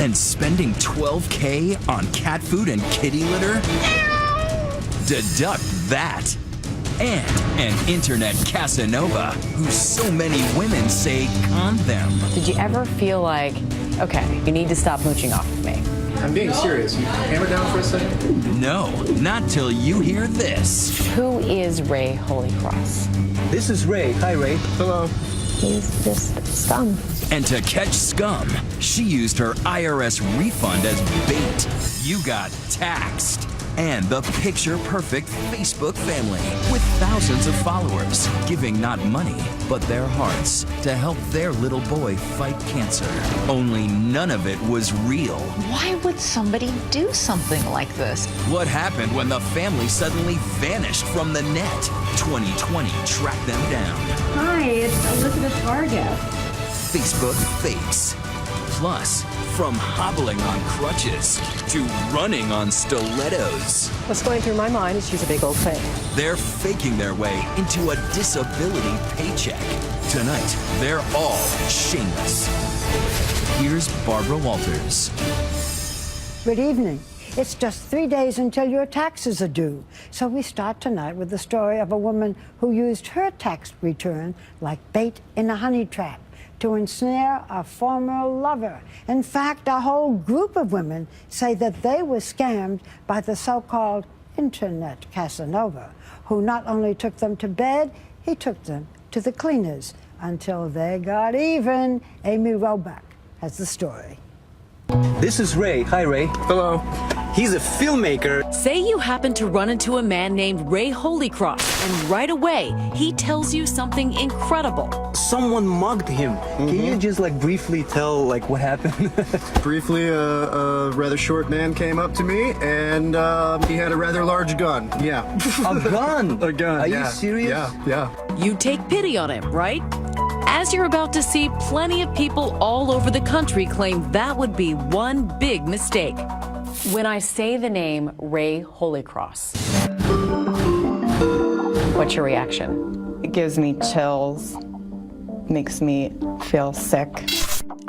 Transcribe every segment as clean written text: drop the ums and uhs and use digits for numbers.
And spending $12K on cat food and kitty litter? Deduct that. And an internet Casanova who so many women say conned them. Did you ever feel like, okay, you need to stop mooching off of me? I'm being serious. You hammer down for a second? No, not till you hear this. Who is Ray Holycross? This is Ray. Hi, Ray. Hello. He's just scum. And to catch scum, she used her IRS refund as bait. You got taxed. And the picture-perfect Facebook family with thousands of followers, giving not money, but their hearts to help their little boy fight cancer. Only none of it was real. Why would somebody do something like this? What happened when the family suddenly vanished from the net? 2020 tracked them down. Hi, it's Elizabeth Vargas. Facebook fakes. Plus, from hobbling on crutches to running on stilettos. What's going through my mind is she's a big old fake. They're faking their way into a disability paycheck. Tonight, they're all shameless. Here's Barbara Walters. Good evening. It's just 3 days until your taxes are due. So we start tonight with the story of a woman who used her tax return like bait in a honey trap to ensnare a former lover. In fact, a whole group of women say that they were scammed by the so-called internet Casanova, who not only took them to bed, he took them to the cleaners until they got even. Amy Robach has the story. This is Ray. Hi, Ray. Hello. He's a filmmaker. Say you happen to run into a man named Ray Holycross, and right away, he tells you something incredible. Someone mugged him. Can you just briefly tell what happened? Briefly, a rather short man came up to me, and he had a rather large gun. Yeah. A gun? A gun. Are yeah. you serious? Yeah. You take pity on him, right? As you're about to see, plenty of people all over the country claim that would be one big mistake. When I say the name Ray Holycross, what's your reaction? It gives me chills, makes me feel sick.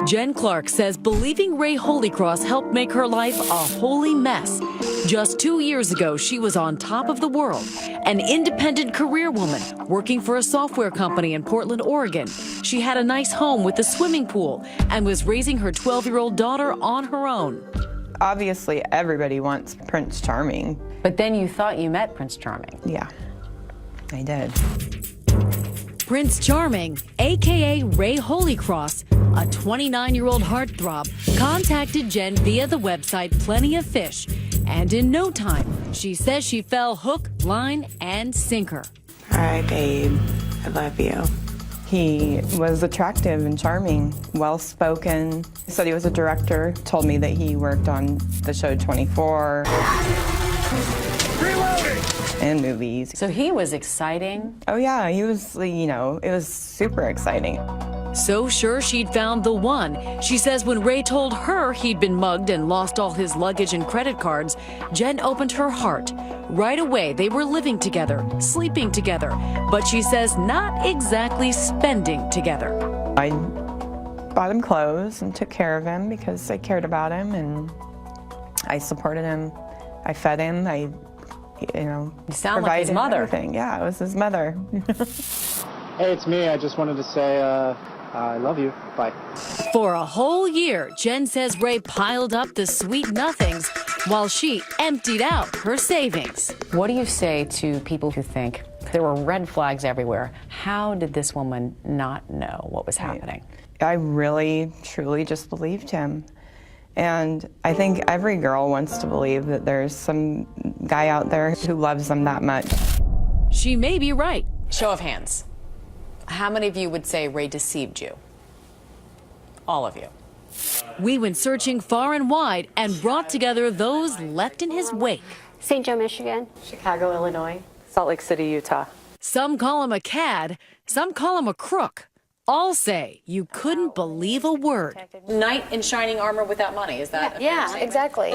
Jen Clark says believing Ray Holycross helped make her life a holy mess. Just 2 years ago, she was on top of the world, an independent career woman working for a software company in Portland, Oregon. She had a nice home with a swimming pool and was raising her 12-year-old daughter on her own. Obviously, everybody wants Prince Charming. But then you thought you met Prince Charming. Yeah, I did. Prince Charming, a.k.a. Ray Holycross, a 29-year-old heartthrob, contacted Jen via the website Plenty of Fish. And in no time, she says she fell hook, line, and sinker. All right, babe, I love you. He was attractive and charming, well-spoken. He said he was a director, told me that he worked on the show 24. And movies. So he was exciting? Oh yeah, he was, it was super exciting. So sure she'd found the one. She says when Ray told her he'd been mugged and lost all his luggage and credit cards, Jen opened her heart. Right away, they were living together, sleeping together, but she says not exactly spending together. I bought him clothes and took care of him because I cared about him, and I supported him. I fed him. You sound like his mother. Everything. Yeah, it was his mother. Hey, it's me. I just wanted to say I love you. Bye. For a whole year, Jen says Ray piled up the sweet nothings while she emptied out her savings. What do you say to people who think there were red flags everywhere? How did this woman not know what was happening? I really, truly just believed him. And I think every girl wants to believe that there's some guy out there who loves them that much. She may be right. Show of hands. How many of you would say Ray deceived you? All of you. We went searching far and wide and brought together those left in his wake. St. Joe, Michigan. Chicago, Illinois. Salt Lake City, Utah. Some call him a cad, some call him a crook. All say you couldn't believe a word. Knight in shining armor without money, is that? Yeah, exactly.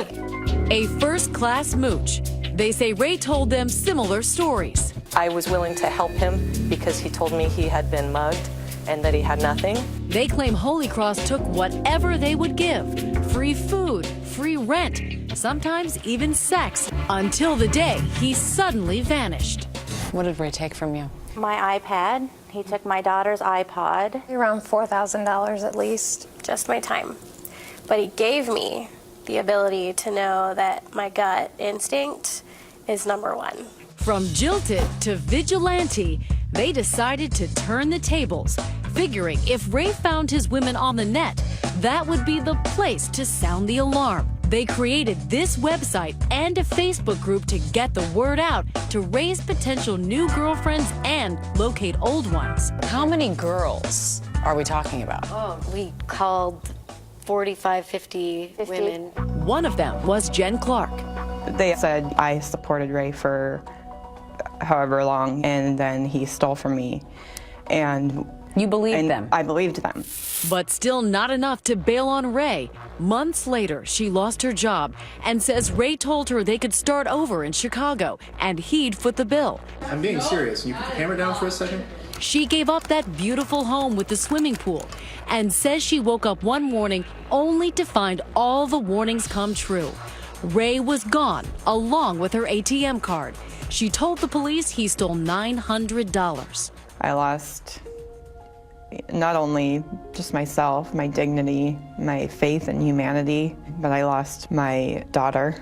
A first-class mooch. They say Ray told them similar stories. I was willing to help him because he told me he had been mugged and that he had nothing. They claim Holycross took whatever they would give, free food, free rent, sometimes even sex, until the day he suddenly vanished. What did Ray take from you? My iPad. He took my daughter's iPod. Around $4,000 at least. Just my time. But he gave me the ability to know that my gut instinct is number one. From jilted to vigilante, they decided to turn the tables, figuring if Ray found his women on the net, that would be the place to sound the alarm. They created this website and a Facebook group to get the word out, to raise potential new girlfriends and locate old ones. How many girls are we talking about? Oh, we called 45, 50 women. One of them was Jen Clark. They said I supported Ray for however long, and then he stole from me. And you believed them? I believed them. But still not enough to bail on Ray. Months later, she lost her job and says Ray told her they could start over in Chicago and he'd foot the bill. I'm being serious. Can you put the camera down for a second? She gave up that beautiful home with the swimming pool and says she woke up one morning only to find all the warnings come true. Ray was gone, along with her ATM card. She told the police he stole $900. I lost not only just myself, my dignity, my faith in humanity, but I lost my daughter,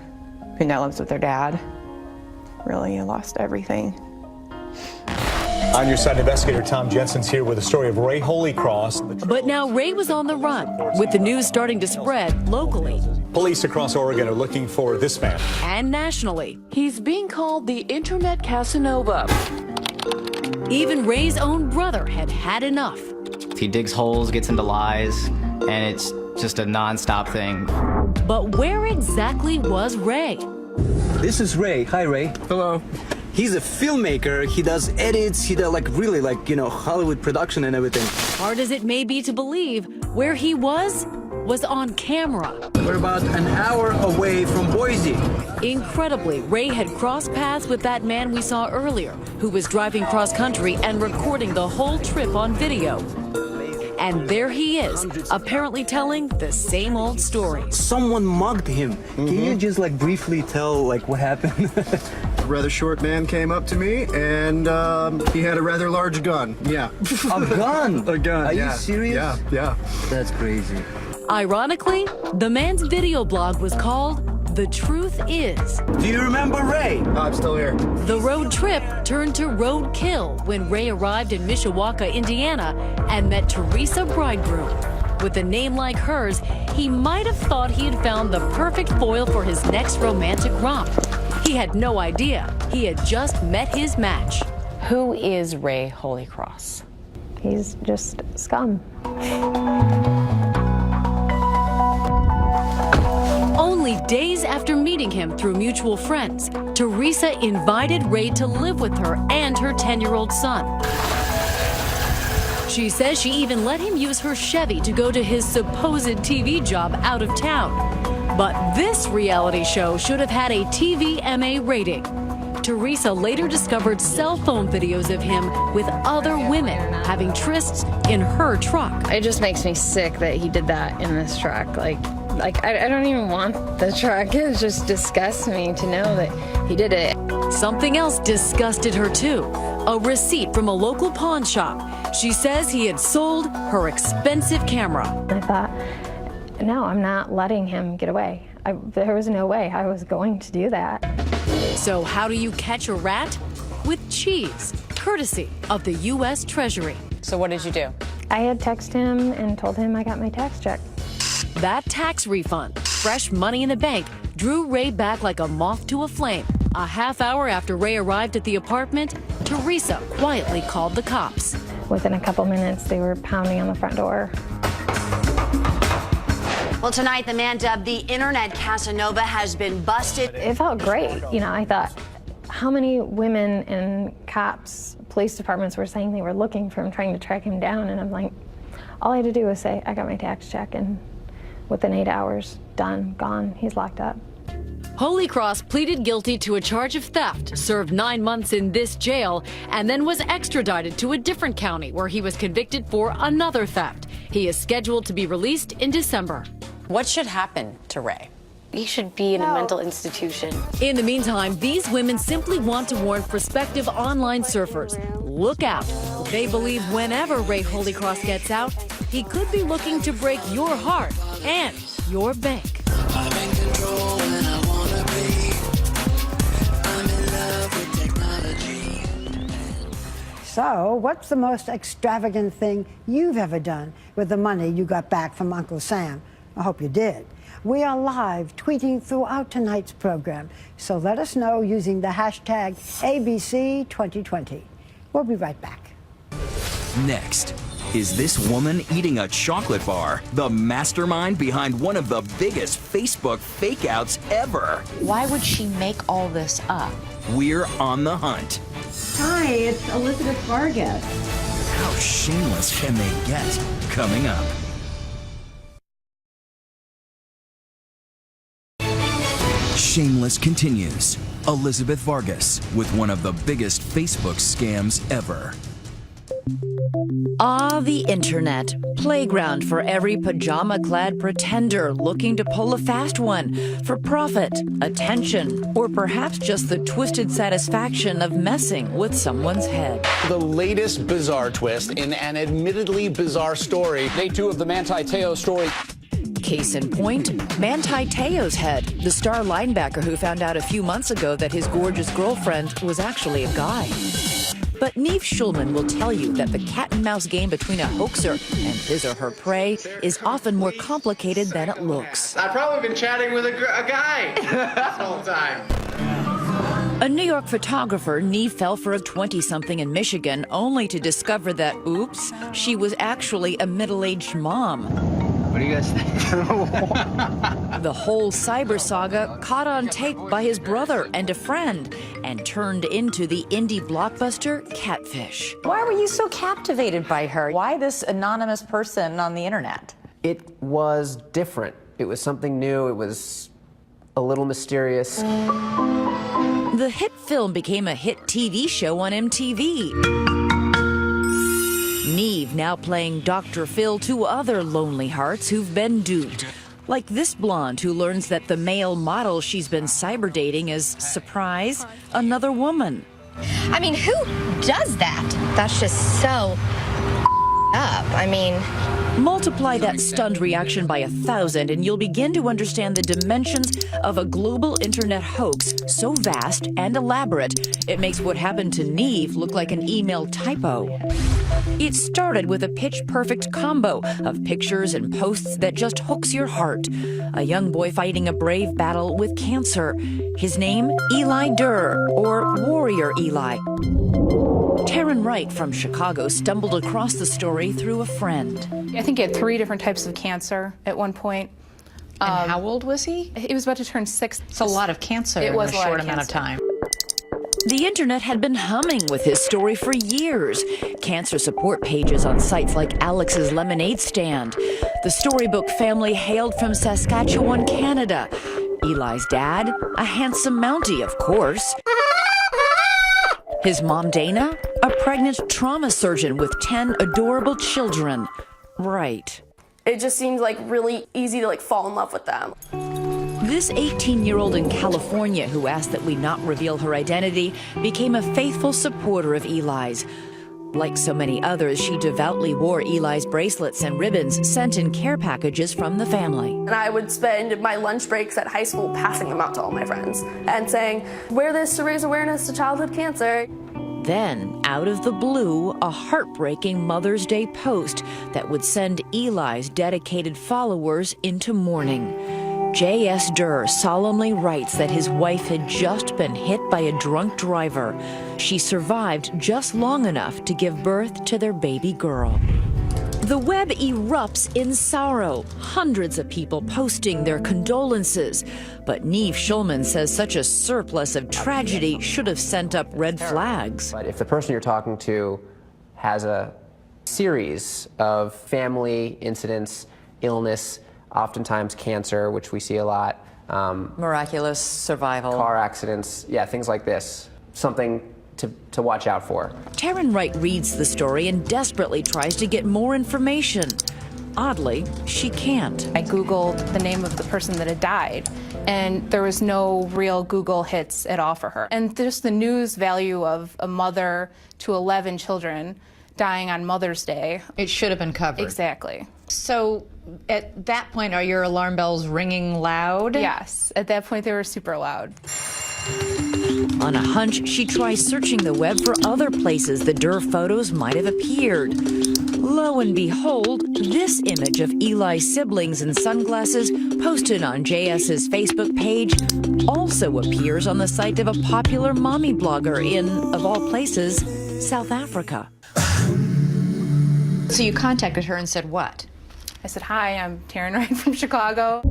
who now lives with her dad. Really, I lost everything. On your side, investigator Tom Jensen's here with a story of Ray Holycross. But now Ray was on the run, with the news starting to spread locally. Police across Oregon are looking for this man. And nationally. He's being called the Internet Casanova. Even Ray's own brother had had enough. He digs holes, gets into lies, and it's just a non-stop thing. But where exactly was Ray? This is Ray. Hi, Ray. Hello. He's a filmmaker. He does edits. He does Hollywood production and everything. Hard as it may be to believe, where he was on camera. We're about an hour away from Boise. Incredibly, Ray had crossed paths with that man we saw earlier, who was driving cross country and recording the whole trip on video. And there he is, apparently telling the same old story. Someone mugged him. Can you just briefly tell what happened? A rather short man came up to me, and he had a rather large gun. Yeah. A gun? A gun. Are you serious? Yeah. That's crazy. Ironically, the man's video blog was called The Truth Is. Do you remember Ray? I'm still here. The road trip turned to road kill when Ray arrived in Mishawaka, Indiana, and met Teresa Bridegroom. With a name like hers, he might have thought he had found the perfect foil for his next romantic romp. He had no idea. He had just met his match. Who is Ray Holycross? He's just scum. Only days after meeting him through mutual friends, Teresa invited Ray to live with her and her 10-year-old son. She says she even let him use her Chevy to go to his supposed TV job out of town. But this reality show should have had a TVMA rating. Teresa later discovered cell phone videos of him with other women having trysts in her truck. It just makes me sick that he did that in this truck. I don't even want the truck. It just disgusts me to know that he did it. Something else disgusted her too. A receipt from a local pawn shop. She says he had sold her expensive camera. I thought, no, I'm not letting him get away. There was no way I was going to do that. So how do you catch a rat? With cheese, courtesy of the U.S. Treasury. So what did you do? I had texted him and told him I got my tax check. That tax refund, fresh money in the bank, drew Ray back like a moth to a flame. A half hour after Ray arrived at the apartment, Teresa quietly called the cops. Within a couple minutes, they were pounding on the front door. Well, tonight, the man dubbed the Internet Casanova has been busted. It felt great. I thought, how many women and cops, police departments were saying they were looking for him, trying to track him down, and I'm like, all I had to do was say, I got my tax check, and within 8 hours, done, gone, he's locked up. Holycross pleaded guilty to a charge of theft, served 9 months in this jail, and then was extradited to a different county where he was convicted for another theft. He is scheduled to be released in December. What should happen to Ray? He should be in a mental institution. In the meantime, these women simply want to warn prospective online surfers. Look out. They believe whenever Ray Holycross gets out, he could be looking to break your heart and your bank. I'm in control when I wanna be. I'm in love with technology. So, what's the most extravagant thing you've ever done with the money you got back from Uncle Sam? I hope you did. We are live tweeting throughout tonight's program, so let us know using the hashtag ABC2020. We'll be right back. Next, is this woman eating a chocolate bar the mastermind behind one of the biggest Facebook fake-outs ever? Why would she make all this up? We're on the hunt. Hi, it's Elizabeth Vargas. How shameless can they get? Coming up. Shameless continues. Elizabeth Vargas with one of the biggest Facebook scams ever. The internet. Playground for every pajama-clad pretender looking to pull a fast one for profit, attention, or perhaps just the twisted satisfaction of messing with someone's head. The latest bizarre twist in an admittedly bizarre story. Day 2 of the Manti Te'o story. Case in point, Manti Te'o's head, the star linebacker who found out a few months ago that his gorgeous girlfriend was actually a guy. But Neve Schulman will tell you that the cat-and-mouse game between a hoaxer and his or her prey is often more complicated than it looks. I've probably been chatting with a guy this whole time. A New York photographer, Neve fell for a 20-something in Michigan, only to discover that, oops, she was actually a middle-aged mom. What do you guys think? The whole cyber saga caught on tape by his brother and a friend and turned into the indie blockbuster Catfish. Why were you so captivated by her? Why this anonymous person on the internet? It was different. It was something new. It was a little mysterious. The hit film became a hit TV show on MTV. Neve now playing Dr. Phil to other lonely hearts who've been duped. Like this blonde who learns that the male model she's been cyber dating is, surprise, another woman. I mean, who does that? That's just so up. I mean... Multiply that stunned reaction by 1,000 and you'll begin to understand the dimensions of a global internet hoax so vast and elaborate, it makes what happened to Neve look like an email typo. It started with a pitch-perfect combo of pictures and posts that just hooks your heart. A young boy fighting a brave battle with cancer. His name, Eli Durr, or Warrior Eli. Taryn Wright from Chicago stumbled across the story through a friend. I think he had 3 different types of cancer at one point. And how old was he? He was about to turn 6. It's a lot of cancer in a short amount of time. The internet had been humming with his story for years. Cancer support pages on sites like Alex's Lemonade Stand. The Storybook family hailed from Saskatchewan, Canada. Eli's dad, a handsome Mountie, of course. His mom, Dana, a pregnant trauma surgeon with 10 adorable children. Right. It just seemed like really easy to fall in love with them. This 18-year-old in California who asked that we not reveal her identity became a faithful supporter of Eli's. Like so many others, she devoutly wore Eli's bracelets and ribbons sent in care packages from the family. And I would spend my lunch breaks at high school passing them out to all my friends and saying, wear this to raise awareness to childhood cancer. Then, out of the blue, a heartbreaking Mother's Day post that would send Eli's dedicated followers into mourning. J.S. Durr solemnly writes that his wife had just been hit by a drunk driver. She survived just long enough to give birth to their baby girl. The web erupts in sorrow, hundreds of people posting their condolences. But Neve Schulman says such a surplus of tragedy should have sent up red flags. But if the person you're talking to has a series of family incidents, illness, oftentimes cancer, which we see a lot. Miraculous survival. Car accidents, yeah, things like this. Something to watch out for. Taryn Wright reads the story and desperately tries to get more information. Oddly, she can't. I Googled the name of the person that had died, and there was no real Google hits at all for her. And just the news value of a mother to 11 children dying on Mother's Day. It should have been covered. Exactly. So at that point, are your alarm bells ringing loud? Yes. At that point, they were super loud. On a hunch, she tries searching the web for other places the Durr photos might have appeared. Lo and behold, this image of Eli's siblings in sunglasses posted on JS's Facebook page also appears on the site of a popular mommy blogger in, of all places, South Africa. So you contacted her and said what? I said, hi, I'm Taryn Wright from Chicago.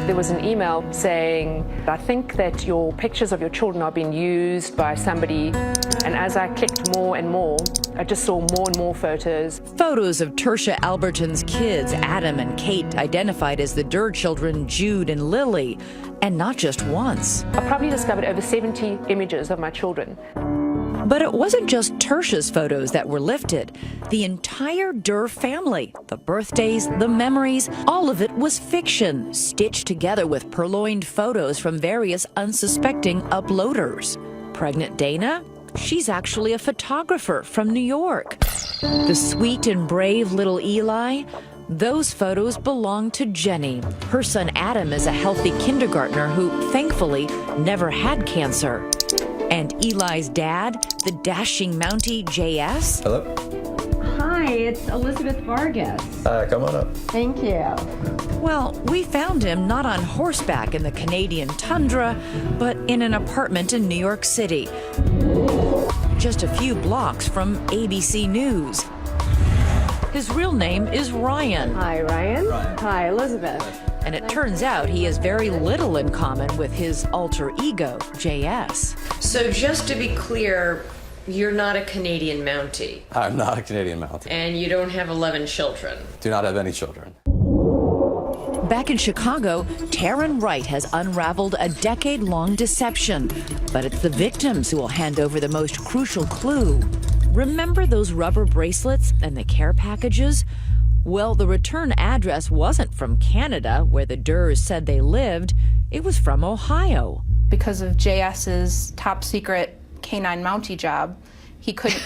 There was an email saying, I think that your pictures of your children are being used by somebody. And as I clicked more and more, I just saw more and more photos. Photos of Tertia Alberton's kids, Adam and Kate, identified as the Durr children, Jude and Lily. And not just once. I probably discovered over 70 images of my children. But it wasn't just Tertia's photos that were lifted. The entire Durr family, the birthdays, the memories, all of it was fiction, stitched together with purloined photos from various unsuspecting uploaders. Pregnant Dana? She's actually a photographer from New York. The sweet and brave little Eli? Those photos belong to Jenny. Her son Adam is a healthy kindergartner who, thankfully, never had cancer. And Eli's dad, the dashing Mountie JS? Hello. Hi, it's Elizabeth Vargas. Come on up. Thank you. Well, we found him not on horseback in the Canadian tundra, but in an apartment in New York City. Just a few blocks from ABC News. His real name is Ryan. Hi, Ryan. Hi, Elizabeth. And it turns out he has very little in common with his alter ego, JS. So just to be clear, you're not a Canadian Mountie. I'm not a Canadian Mountie. And you don't have 11 children. Do not have any children. Back in Chicago, Taryn Wright has unraveled a decade-long deception. But it's the victims who will hand over the most crucial clue. Remember those rubber bracelets and the care packages? Well, the return address wasn't from Canada, where the Durrs said they lived. It was from Ohio. Because of JS's top secret canine Mountie job, he couldn't.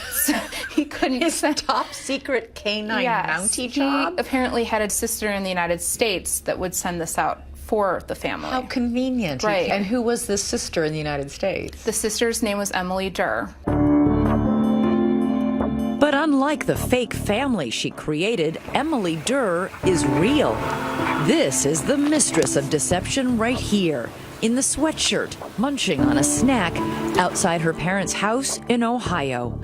His top secret canine Mountie job? He apparently had a sister in the United States that would send this out for the family. How convenient. Right. And who was the sister in the United States? The sister's name was Emily Durr. But unlike the fake family she created, Emily Durr is real. This is the mistress of deception right here, in the sweatshirt, munching on a snack outside her parents' house in Ohio.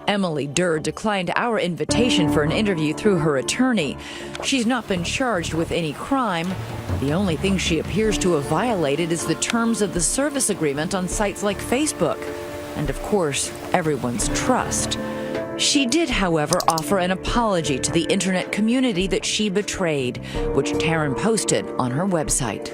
Emily Durr declined our invitation for an interview through her attorney. She's not been charged with any crime. The only thing she appears to have violated is the terms of the service agreement on sites like Facebook. And of course, everyone's trust. She did, however, offer an apology to the internet community that she betrayed, which Taryn posted on her website.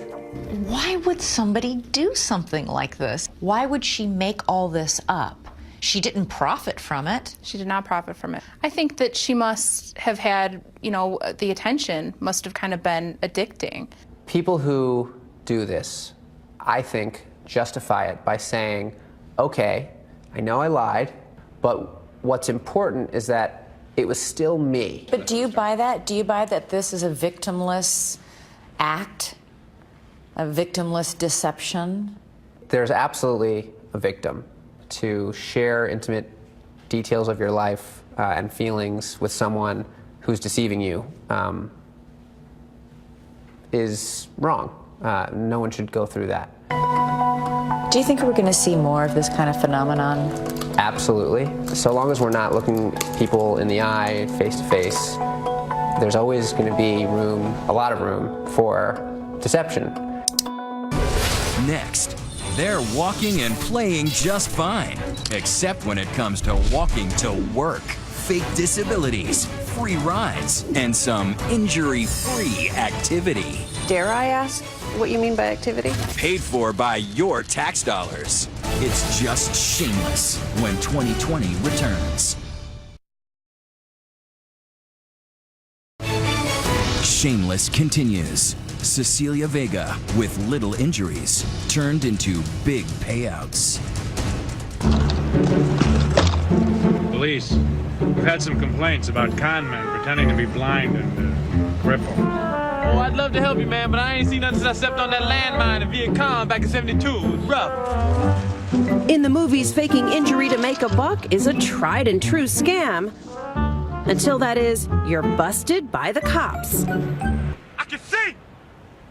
Why would somebody do something like this? Why would she make all this up? She didn't profit from it. She did not profit from it. I think that she must have had, the attention must have kind of been addicting. People who do this, I think, justify it by saying, okay, I know I lied, but what's important is that it was still me. But do you buy that? Do you buy that this is a victimless act? A victimless deception? There's absolutely a victim. To share intimate details of your life and feelings with someone who's deceiving you is wrong. No one should go through that. Do you think we're going to see more of this kind of phenomenon? Absolutely. So long as we're not looking people in the eye, face to face, there's always going to be room, a lot of room, for deception. Next, they're walking and playing just fine, except when it comes to walking to work. Fake disabilities, free rides, and some injury-free activity. Dare I ask what you mean by activity? Paid for by your tax dollars. It's just Shameless when 2020 returns. Shameless continues. Cecilia Vega, with little injuries, turned into big payouts. Police, we've had some complaints about con men pretending to be blind and crippled. Oh, I'd love to help you, man, but I ain't seen nothing since I stepped on that landmine in Vietnam back in '72. It was rough. In the movies, faking injury to make a buck is a tried and true scam. Until that is, you're busted by the cops. I can see!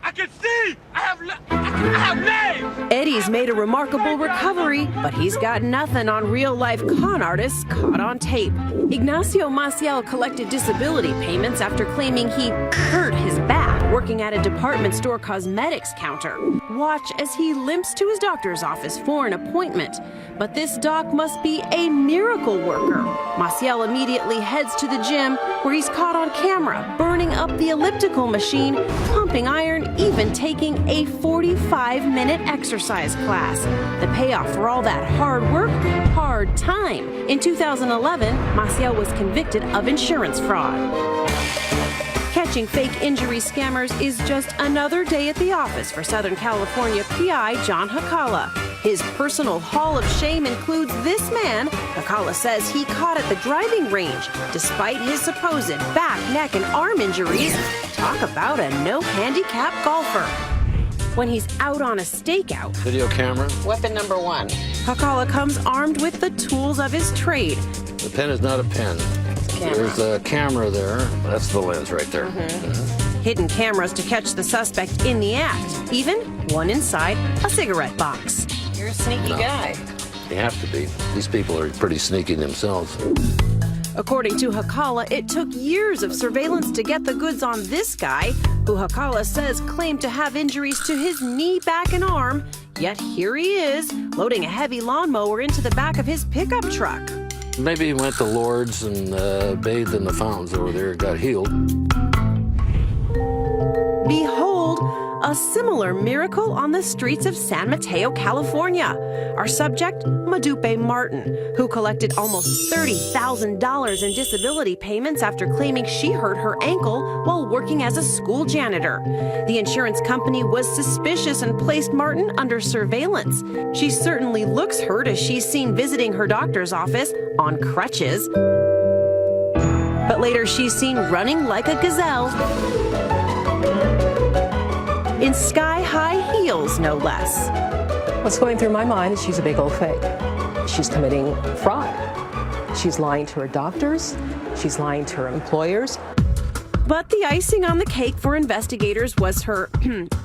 I can see! I have names! Eddie's made a remarkable recovery, but he's got nothing on real-life con artists caught on tape. Ignacio Maciel collected disability payments after claiming he hurt his back working at a department store cosmetics counter. Watch as he limps to his doctor's office for an appointment. But this doc must be a miracle worker. Maciel immediately heads to the gym, where he's caught on camera burning up the elliptical machine, pumping iron, even taking a 45-minute exercise class. The payoff for all that hard work? Hard time. In 2011, Maciel was convicted of insurance fraud. Catching fake injury scammers is just another day at the office for Southern California PI John Hakala. His personal hall of shame includes this man Hakala says he caught at the driving range despite his supposed back, neck, and arm injuries. Talk about a no-handicap golfer. When he's out on a stakeout, video camera, weapon number 1, Hakala comes armed with the tools of his trade. The pen is not a pen. There's a camera there. That's the lens right there. Hidden cameras to catch the suspect in the act, even one inside a cigarette box. You're a sneaky guy. You have to be. These people are pretty sneaky themselves. According to Hakala, it took years of surveillance to get the goods on this guy, who Hakala says claimed to have injuries to his knee, back, and arm. Yet here he is, loading a heavy lawnmower into the back of his pickup truck. Maybe he went to Lourdes and bathed in the fountains over there and got healed. Behold, a similar miracle on the streets of San Mateo, California. Our subject, Madupe Martin, who collected almost $30,000 in disability payments after claiming she hurt her ankle while working as a school janitor. The insurance company was suspicious and placed Martin under surveillance. She certainly looks hurt as she's seen visiting her doctor's office on crutches. But later she's seen running like a gazelle, in sky-high heels, no less. What's going through my mind is she's a big old fake. She's committing fraud. She's lying to her doctors. She's lying to her employers. But the icing on the cake for investigators was her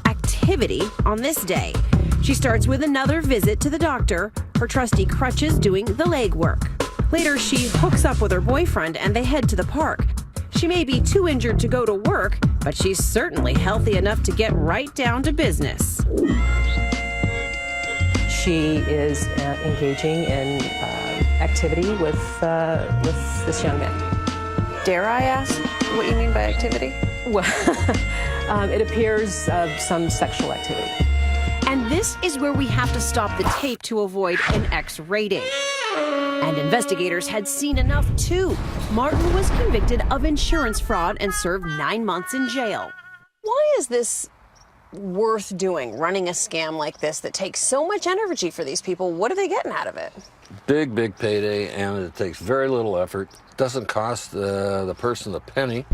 activity on this day. She starts with another visit to the doctor, her trusty crutches doing the legwork. Later, she hooks up with her boyfriend and they head to the park. She may be too injured to go to work, but she's certainly healthy enough to get right down to business. She is engaging in activity with this young man. Dare I ask what you mean by activity? Well, it appears some sexual activity. And this is where we have to stop the tape to avoid an X rating. And investigators had seen enough, too. Martin was convicted of insurance fraud and served 9 months in jail. Why is this worth doing, running a scam like this that takes so much energy for these people? What are they getting out of it? Big, big payday, and it takes very little effort. Doesn't cost the person a penny.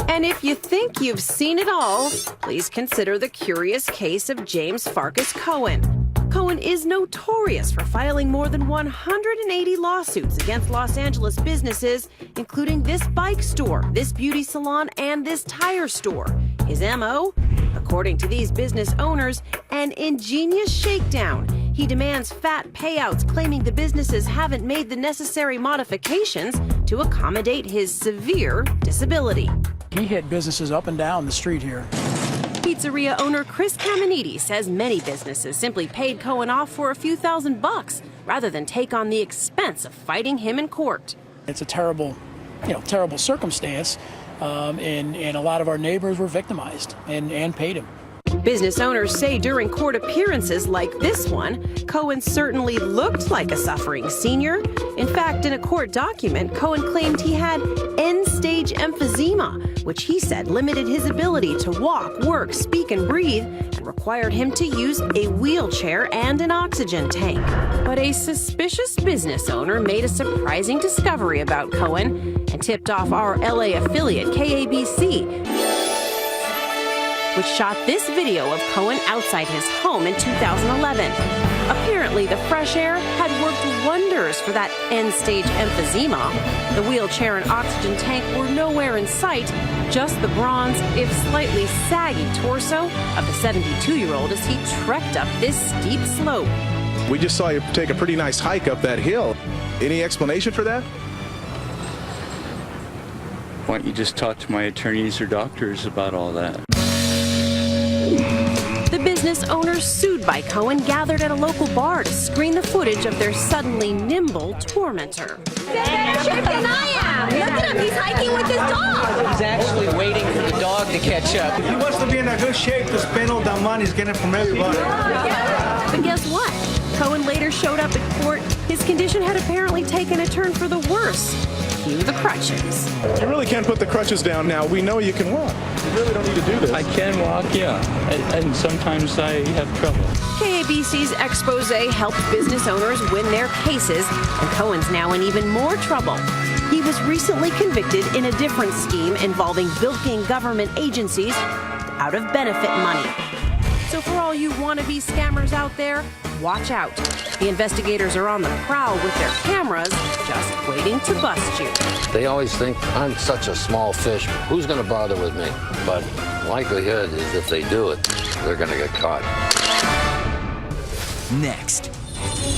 And if you think you've seen it all, please consider the curious case of James Farkas Cohen. Cohen is notorious for filing more than 180 lawsuits against Los Angeles businesses, including this bike store, this beauty salon, and this tire store. His MO? According to these business owners, an ingenious shakedown. He demands fat payouts, claiming the businesses haven't made the necessary modifications to accommodate his severe disability. He hit businesses up and down the street here. Pizzeria owner Chris Caminiti says many businesses simply paid Cohen off for a few $1,000s rather than take on the expense of fighting him in court. It's a terrible circumstance, and a lot of our neighbors were victimized and paid him. Business owners say during court appearances like this one, Cohen certainly looked like a suffering senior. In fact, in a court document, Cohen claimed he had end-stage emphysema, which he said limited his ability to walk, work, speak, and breathe, and required him to use a wheelchair and an oxygen tank. But a suspicious business owner made a surprising discovery about Cohen and tipped off our LA affiliate, KABC, which shot this video of Cohen outside his home in 2011. Apparently, the fresh air had worked wonders for that end-stage emphysema. The wheelchair and oxygen tank were nowhere in sight, just the bronze, if slightly saggy torso of the 72-year-old as he trekked up this steep slope. We just saw you take a pretty nice hike up that hill. Any explanation for that? Why don't you just talk to my attorneys or doctors about all that? The business owners sued by Cohen gathered at a local bar to screen the footage of their suddenly nimble tormentor. He's in better shape than I am. Look at him, he's hiking with his dog. He's actually waiting for the dog to catch up. If he wants to be in a good shape to spend all that money he's getting from everybody. But guess what? Cohen later showed up at court. His condition had apparently taken a turn for the worse. Cue the crutches. You really can't put the crutches down now. We know you can walk. You really don't need to do this. I can walk, yeah. And sometimes I have trouble. KABC's expose helped business owners win their cases, and Cohen's now in even more trouble. He was recently convicted in a different scheme involving bilking government agencies out of benefit money. So for all you wannabe scammers out there, watch out. The investigators are on the prowl with their cameras, just waiting to bust you. They always think, I'm such a small fish, who's going to bother with me? But likelihood is if they do it, they're going to get caught. Next.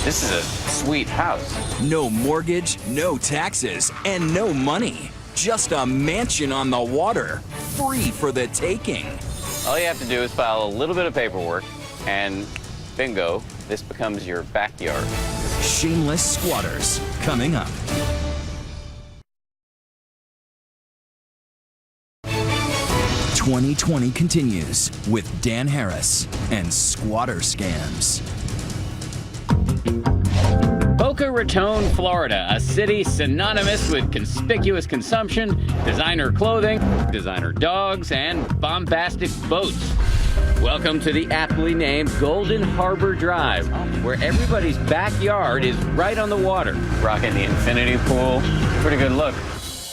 This is a sweet house. No mortgage, no taxes, and no money. Just a mansion on the water, free for the taking. All you have to do is file a little bit of paperwork, and bingo, this becomes your backyard. Shameless Squatters, coming up. "2020 continues with Dan Harris and Squatter Scams. Boca Raton, Florida, a city synonymous with conspicuous consumption, designer clothing, designer dogs, and bombastic boats. Welcome to the aptly named Golden Harbor Drive, where everybody's backyard is right on the water. Rocking the infinity pool. Pretty good look.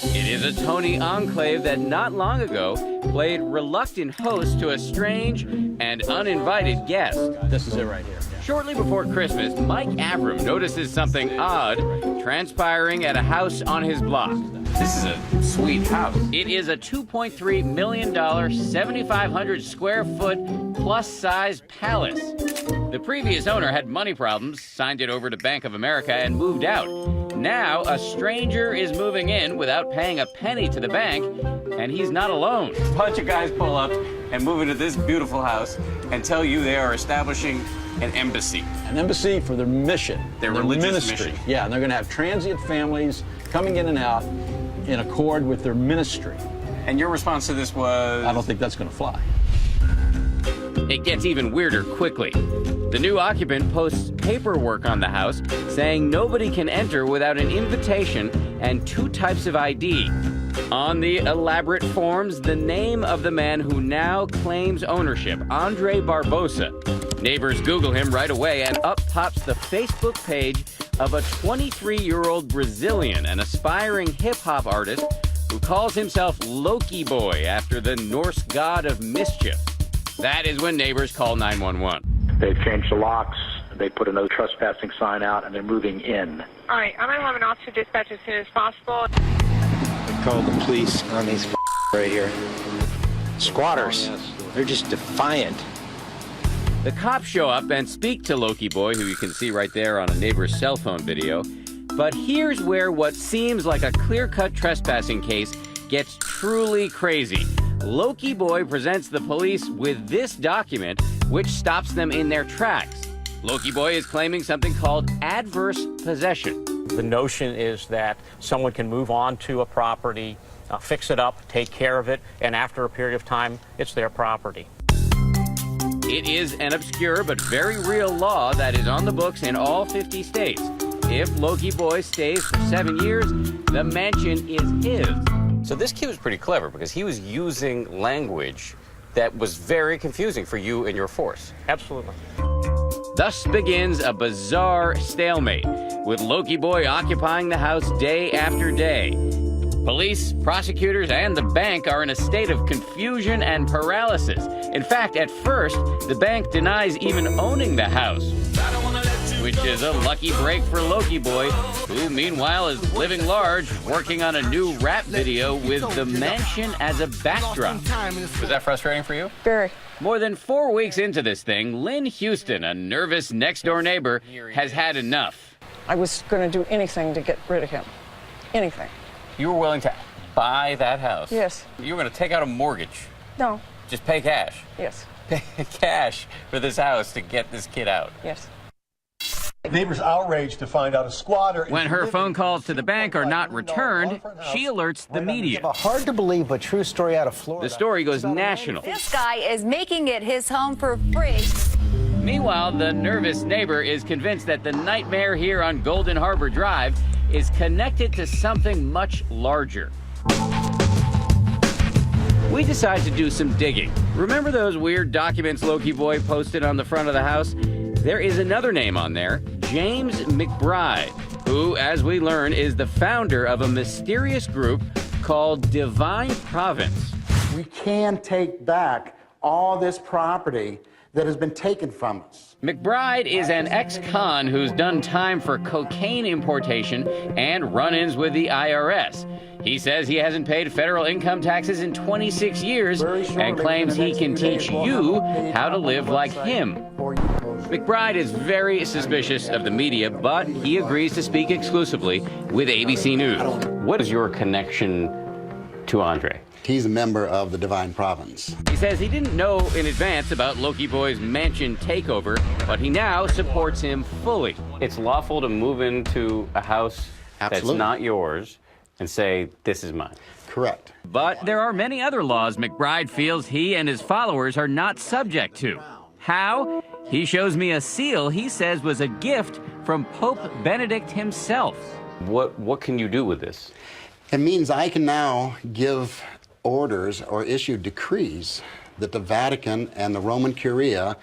It is a Tony enclave that not long ago played reluctant host to a strange and uninvited guest. This is it right here. Shortly before Christmas, Mike Avram notices something odd transpiring at a house on his block. This is a sweet house. It is a $2.3 million, 7,500 square foot plus-size palace. The previous owner had money problems, signed it over to Bank of America, and moved out. Now, a stranger is moving in without paying a penny to the bank, and he's not alone. A bunch of guys pull up and move into this beautiful house and tell you they are establishing an embassy. An embassy for their mission. Their religious ministry. mission. Yeah, and they're going to have transient families coming in and out in accord with their ministry. And your response to this was? I don't think that's going to fly. It gets even weirder quickly. The new occupant posts paperwork on the house saying nobody can enter without an invitation and 2 types of ID. On the elaborate forms, the name of the man who now claims ownership, Andre Barbosa. Neighbors Google him right away, and up pops the Facebook page of a 23-year-old Brazilian, an aspiring hip-hop artist who calls himself Loki Boy after the Norse god of mischief. That is when neighbors call 911. They've changed the locks, they put a no trespassing sign out, and they're moving in. All right, I'm going to have an officer dispatch as soon as possible. I called the police on these right here. Squatters. They're just defiant. The cops show up and speak to Loki Boy, who you can see right there on a neighbor's cell phone video. But here's where what seems like a clear-cut trespassing case gets truly crazy. Loki Boy presents the police with this document, which stops them in their tracks. Loki Boy is claiming something called adverse possession. The notion is that someone can move on to a property, fix it up, take care of it, and after a period of time, it's their property. It is an obscure but very real law that is on the books in all 50 states. If Loki Boy stays for 7 years, the mansion is his. So this kid was pretty clever because he was using language that was very confusing for you and your force. Absolutely. Thus begins a bizarre stalemate, with Loki Boy occupying the house day after day. Police, prosecutors, and the bank are in a state of confusion and paralysis. In fact, at first, the bank denies even owning the house, which is a lucky break for Loki Boy, who meanwhile is living large, working on a new rap video with the mansion as a backdrop. Was that frustrating for you? Very. More than 4 weeks into this thing, Lynn Houston, a nervous next-door neighbor, has had enough. I was going to do anything to get rid of him. Anything. You were willing to buy that house? Yes. You were going to take out a mortgage? No. Just pay cash? Yes. Pay cash for this house to get this kid out? Yes. Neighbors outraged to find out a squatter. When her phone calls to the bank are not returned, she alerts the media. A hard to believe but true story out of Florida. The story goes national. This guy is making it his home for free. Meanwhile, the nervous neighbor is convinced that the nightmare here on Golden Harbor Drive is connected to something much larger. We decide to do some digging. Remember those weird documents Loki Boy posted on the front of the house? There is another name on there, James McBride, who, as we learn, is the founder of a mysterious group called Divine Province. We can take back all this property that has been taken from us. McBride is an ex-con who's done time for cocaine importation and run-ins with the IRS. He says he hasn't paid federal income taxes in 26 years and claims he can teach you how to live like him. McBride is very suspicious of the media, but he agrees to speak exclusively with ABC News. What is your connection to Andre? He's a member of the Divine Province. He says he didn't know in advance about Loki Boy's mansion takeover, but he now supports him fully. It's lawful to move into a house that's not yours and say, this is mine. Correct. But there are many other laws McBride feels he and his followers are not subject to. How? He shows me a seal he says was a gift from Pope Benedict himself. What can you do with this? It means I can now give orders or issue decrees that the Vatican and the Roman Curia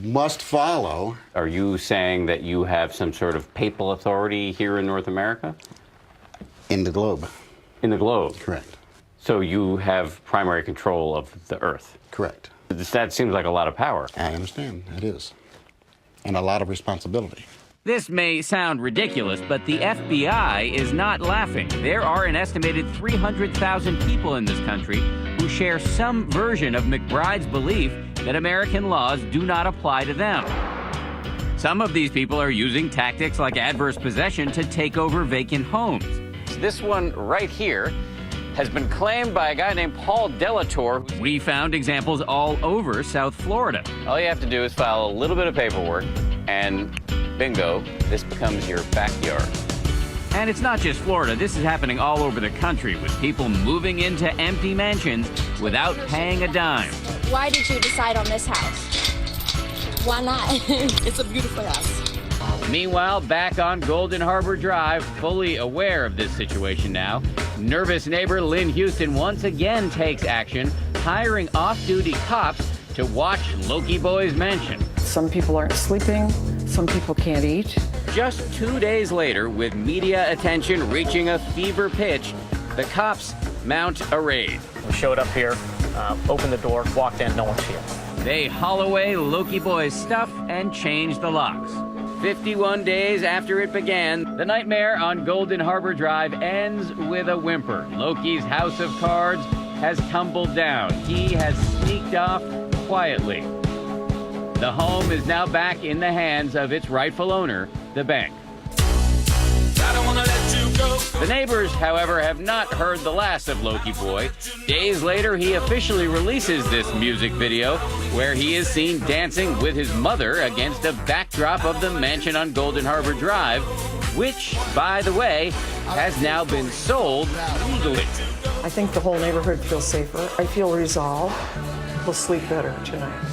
must follow. Are you saying that you have some sort of papal authority here in North America? In the globe. In the globe? Correct. So you have primary control of the earth? Correct. That seems like a lot of power. I understand. It is. And a lot of responsibility. This may sound ridiculous, but the FBI is not laughing. There are an estimated 300,000 people in this country who share some version of McBride's belief that American laws do not apply to them. Some of these people are using tactics like adverse possession to take over vacant homes. This one right here has been claimed by a guy named Paul Delator. We found examples all over South Florida. All you have to do is file a little bit of paperwork, and bingo, this becomes your backyard. And it's not just Florida. This is happening all over the country, with people moving into empty mansions without paying a dime. Why did you decide on this house? Why not? It's a beautiful house. Meanwhile, back on Golden Harbor Drive, fully aware of this situation now, nervous neighbor Lynn Houston once again takes action, hiring off-duty cops to watch Loki Boy's mansion. Some people aren't sleeping. Some people can't eat. Just 2 days later, with media attention reaching a fever pitch, the cops mount a raid. We showed up here, opened the door, walked in, no one's here. They haul away Loki Boy's stuff and change the locks. 51 days after it began, the nightmare on Golden Harbor Drive ends with a whimper. Loki's house of cards has tumbled down. He has sneaked off quietly. The home is now back in the hands of its rightful owner, the bank. The neighbors, however, have not heard the last of Loki Boy. Days later, he officially releases this music video where he is seen dancing with his mother against a backdrop of the mansion on Golden Harbor Drive, which, by the way, has now been sold legally. I think the whole neighborhood feels safer. I feel resolved. We'll sleep better tonight.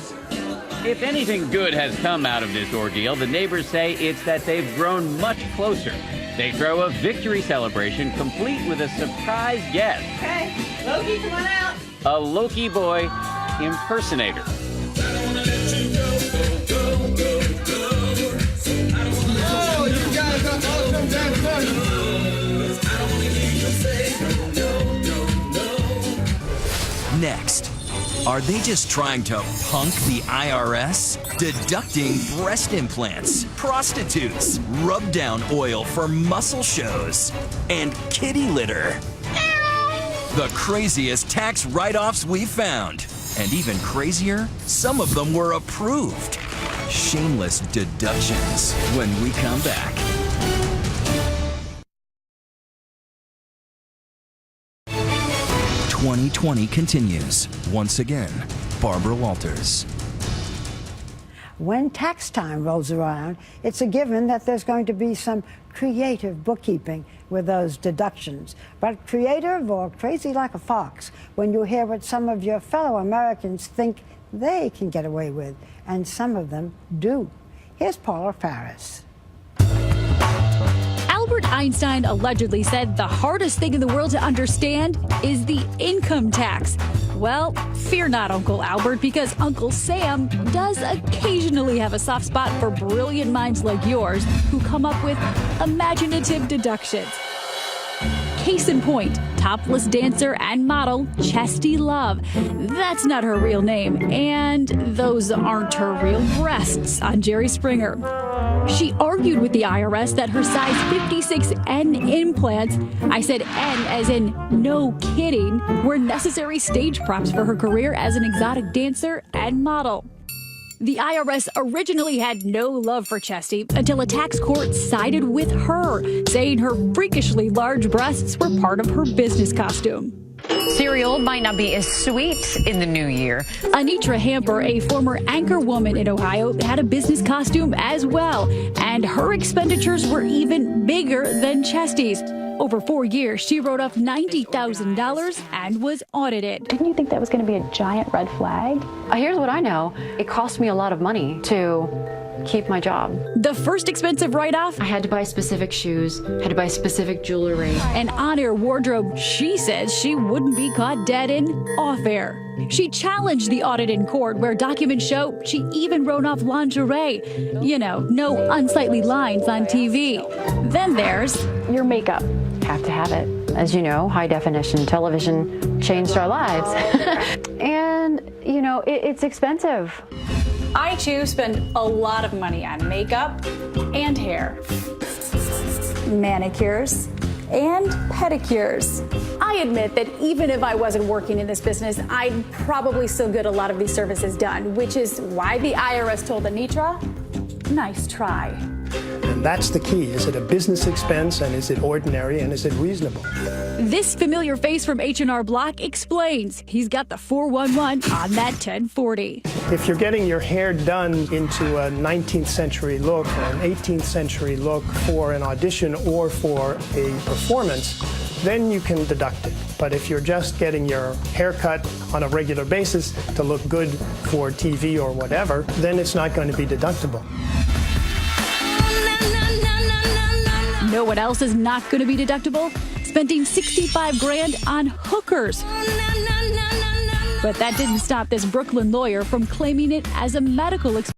If anything good has come out of this ordeal, the neighbors say it's that they've grown much closer. They throw a victory celebration complete with a surprise guest. Okay, Loki, come on out. A Loki boy impersonator. Next, are they just trying to punk the IRS? Deducting breast implants, prostitutes, rub-down oil for muscle shows, and kitty litter. The craziest tax write-offs we've found. And even crazier, some of them were approved. Shameless deductions when we come back. "2020 continues. Once again, Barbara Walters. When tax time rolls around, it's a given that there's going to be some creative bookkeeping with those deductions. But creative or crazy like a fox when you hear what some of your fellow Americans think they can get away with, and some of them do. Here's Paula Faris. Albert Einstein allegedly said the hardest thing in the world to understand is the income tax. Well, fear not, Uncle Albert, because Uncle Sam does occasionally have a soft spot for brilliant minds like yours who come up with imaginative deductions. Case in point, topless dancer and model Chesty Love. That's not her real name, and those aren't her real breasts on Jerry Springer. She argued with the IRS that her size 56N implants, I said N as in no kidding, were necessary stage props for her career as an exotic dancer and model. The IRS originally had no love for Chesty until a tax court sided with her, saying her freakishly large breasts were part of her business costume. Cereal might not be as sweet in the new year. Anitra Hamper, a former anchor woman in Ohio, had a business costume as well, and her expenditures were even bigger than Chesty's. Over 4 years, she wrote off $90,000 and was audited. Didn't you think that was going to be a giant red flag? Here's what I know. It cost me a lot of money to keep my job. The first expensive write-off? I had to buy specific shoes, had to buy specific jewelry. An on-air wardrobe she says she wouldn't be caught dead in off-air. She challenged the audit in court where documents show she even wrote off lingerie. You know, no unsightly lines on TV. Then there's your makeup. Have to have it. As you know, high definition television changed our lives. And, you know, it's expensive. I too spend a lot of money on makeup and hair, manicures, and pedicures. I admit that even if I wasn't working in this business, I'd probably still get a lot of these services done, which is why the IRS told Anitra, nice try. And that's the key. Is it a business expense, and is it ordinary, and is it reasonable? This familiar face from H&R Block explains he's got the 411 on that 1040. If you're getting your hair done into a 19th century look or an 18th century look for an audition or for a performance, then you can deduct it. But if you're just getting your hair cut on a regular basis to look good for TV or whatever, then it's not going to be deductible. Know what else is not going to be deductible? Spending $65 grand on hookers. But that didn't stop this Brooklyn lawyer from claiming it as a medical expense.